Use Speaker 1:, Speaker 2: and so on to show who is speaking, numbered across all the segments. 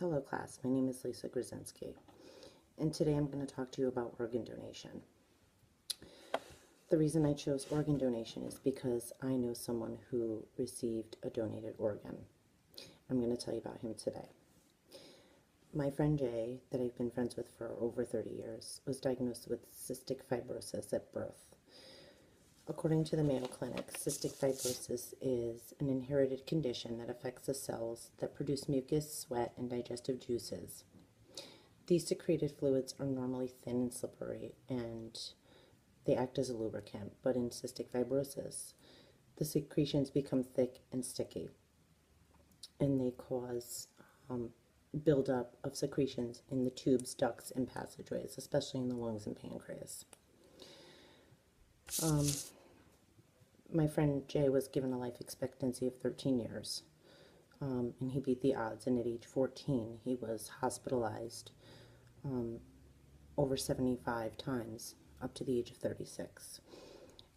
Speaker 1: Hello class, my name is Lisa Grzinski, and today I'm going to talk to you about organ donation. The reason I chose organ donation is because I know someone who received a donated organ. I'm going to tell you about him today. My friend Jay, that I've been friends with for over 30 years, was diagnosed with cystic fibrosis at birth. According to the Mayo Clinic, cystic fibrosis is an inherited condition that affects the cells that produce mucus, sweat, and digestive juices. These secreted fluids are normally thin and slippery, and they act as a lubricant, but in cystic fibrosis, the secretions become thick and sticky, and they cause buildup of secretions in the tubes, ducts, and passageways, especially in the lungs and pancreas. My friend Jay was given a life expectancy of 13 years, and he beat the odds, and at age 14 he was hospitalized over 75 times up to the age of 36,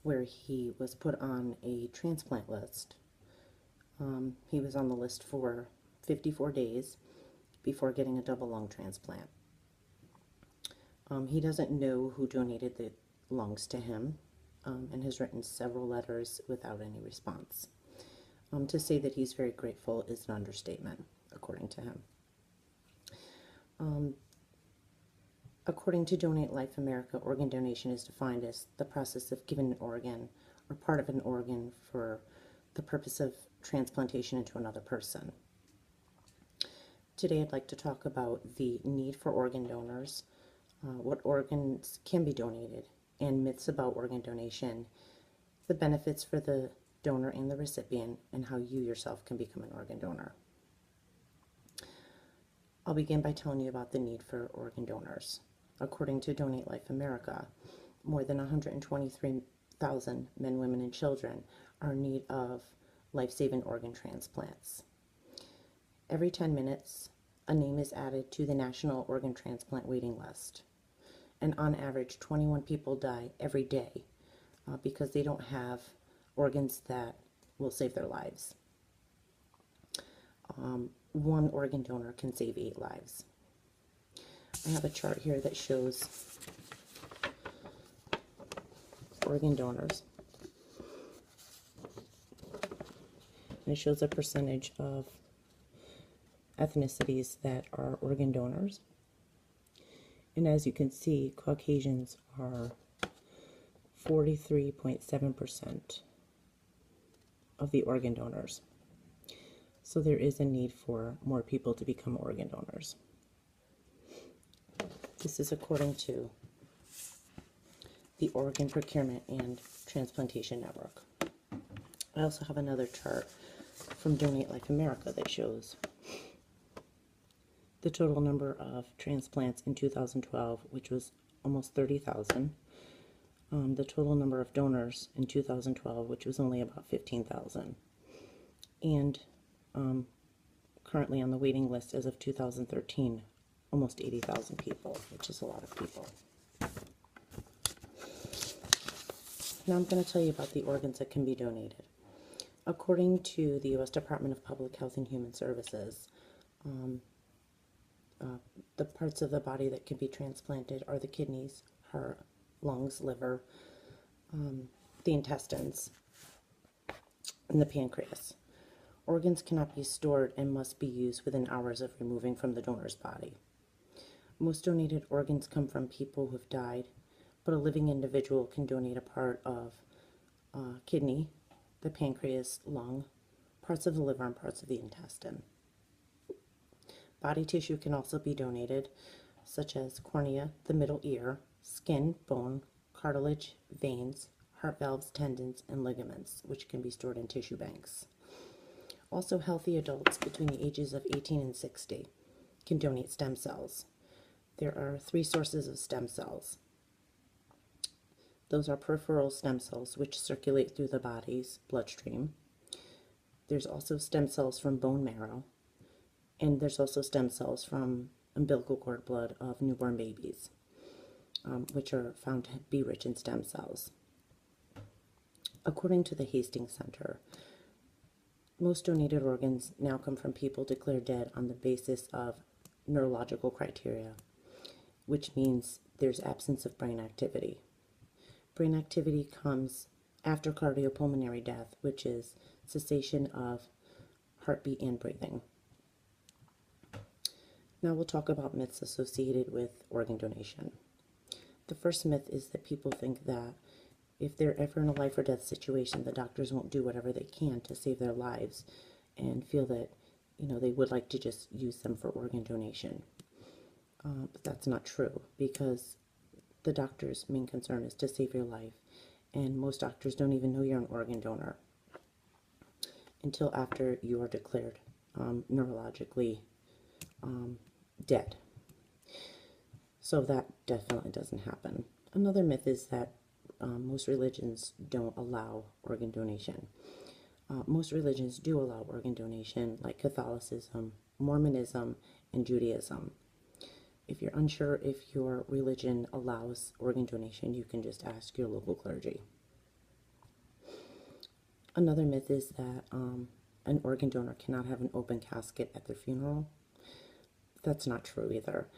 Speaker 1: where he was put on a transplant list. He was on the list for 54 days before getting a double lung transplant. He doesn't know who donated the lungs to him, and has written several letters without any response. To say that he's very grateful is an understatement, according to him. According to Donate Life America, organ donation is defined as the process of giving an organ or part of an organ for the purpose of transplantation into another person. Today I'd like to talk about the need for organ donors, what organs can be donated, and myths about organ donation, the benefits for the donor and the recipient, and how you yourself can become an organ donor. I'll begin by telling you about the need for organ donors. According to Donate Life America, more than 123,000 men, women, and children are in need of life-saving organ transplants. Every 10 minutes, a name is added to the National Organ Transplant waiting list. And on average, 21 people die every day because they don't have organs that will save their lives. One organ donor can save 8 lives. I have a chart here that shows organ donors. And it shows a percentage of ethnicities that are organ donors. And as you can see, Caucasians are 43.7% of the organ donors. So there is a need for more people to become organ donors. This is according to the Organ Procurement and Transplantation Network. I also have another chart from Donate Life America that shows the total number of transplants in 2012, which was almost 30,000. The total number of donors in 2012, which was only about 15,000. And currently on the waiting list as of 2013, almost 80,000 people, which is a lot of people. Now I'm going to tell you about the organs that can be donated. According to the U.S. Department of Public Health and Human Services, the parts of the body that can be transplanted are the kidneys, heart, lungs, liver, the intestines, and the pancreas. Organs cannot be stored and must be used within hours of removing from the donor's body. Most donated organs come from people who have died, but a living individual can donate a part of kidney, the pancreas, lung, parts of the liver, and parts of the intestine. Body tissue can also be donated, such as cornea, the middle ear, skin, bone, cartilage, veins, heart valves, tendons, and ligaments, which can be stored in tissue banks. Also, healthy adults between the ages of 18 and 60 can donate stem cells. There are 3 sources of stem cells. Those are peripheral stem cells, which circulate through the body's bloodstream. There's also stem cells from bone marrow, and there's also stem cells from umbilical cord blood of newborn babies, which are found to be rich in stem cells. According to the Hastings Center, most donated organs now come from people declared dead on the basis of neurological criteria, which means there's absence of brain activity. Brain activity comes after cardiopulmonary death, which is cessation of heartbeat and breathing. Now we'll talk about myths associated with organ donation. The first myth is that people think that if they're ever in a life or death situation, the doctors won't do whatever they can to save their lives, and feel that, they would like to just use them for organ donation. But that's not true, because the doctor's main concern is to save your life, and most doctors don't even know you're an organ donor until after you are declared neurologically dead. So that definitely doesn't happen. Another myth is that most religions don't allow organ donation. Most religions do allow organ donation, like Catholicism, Mormonism, and Judaism. If you're unsure if your religion allows organ donation, you can just ask your local clergy. Another myth is that an organ donor cannot have an open casket at their funeral. That's not true either.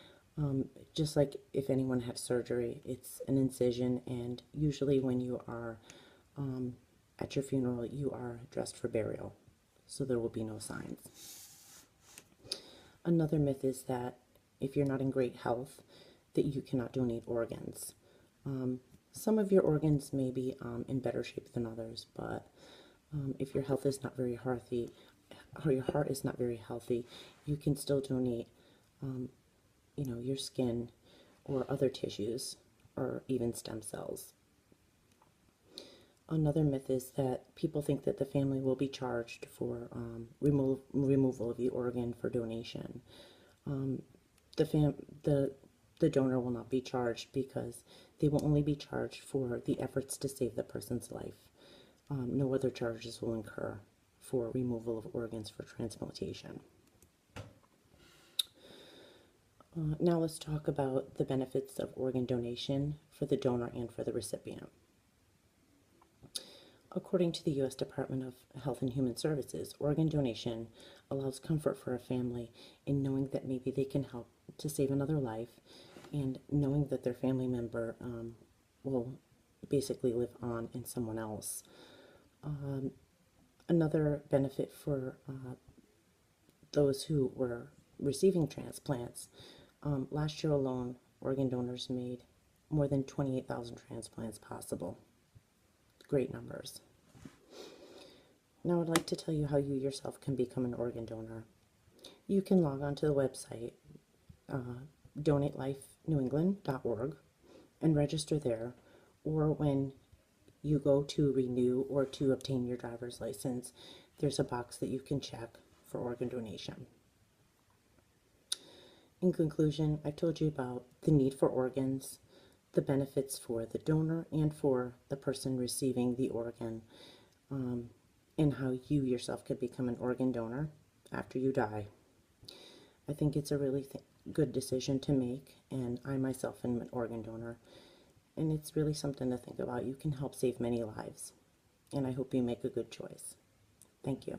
Speaker 1: Just like if anyone had surgery, it's an incision, and usually when you are at your funeral, you are dressed for burial, so there will be no signs. Another myth is that if you're not in great health, that you cannot donate organs. Some of your organs may be in better shape than others, but if your health is not very healthy, or your heart is not very healthy, you can still donate your skin or other tissues, or even stem cells. Another myth is that people think that the family will be charged for removal of the organ for donation. The donor will not be charged, because they will only be charged for the efforts to save the person's life. No other charges will incur for removal of organs for transplantation. Now let's talk about the benefits of organ donation for the donor and for the recipient. According to the U.S. Department of Health and Human Services, organ donation allows comfort for a family in knowing that maybe they can help to save another life, and knowing that their family member will basically live on in someone else. Another benefit for those who were receiving transplants, last year alone, organ donors made more than 28,000 transplants possible. Great numbers. Now I'd like to tell you how you yourself can become an organ donor. You can log on to the website donatelifenewengland.org and register there, or when you go to renew or to obtain your driver's license, there's a box that you can check for organ donation. In conclusion, I told you about the need for organs, the benefits for the donor and for the person receiving the organ, and how you yourself could become an organ donor after you die. I think it's a really good decision to make, and I myself am an organ donor, and it's really something to think about. You can help save many lives, and I hope you make a good choice. Thank you.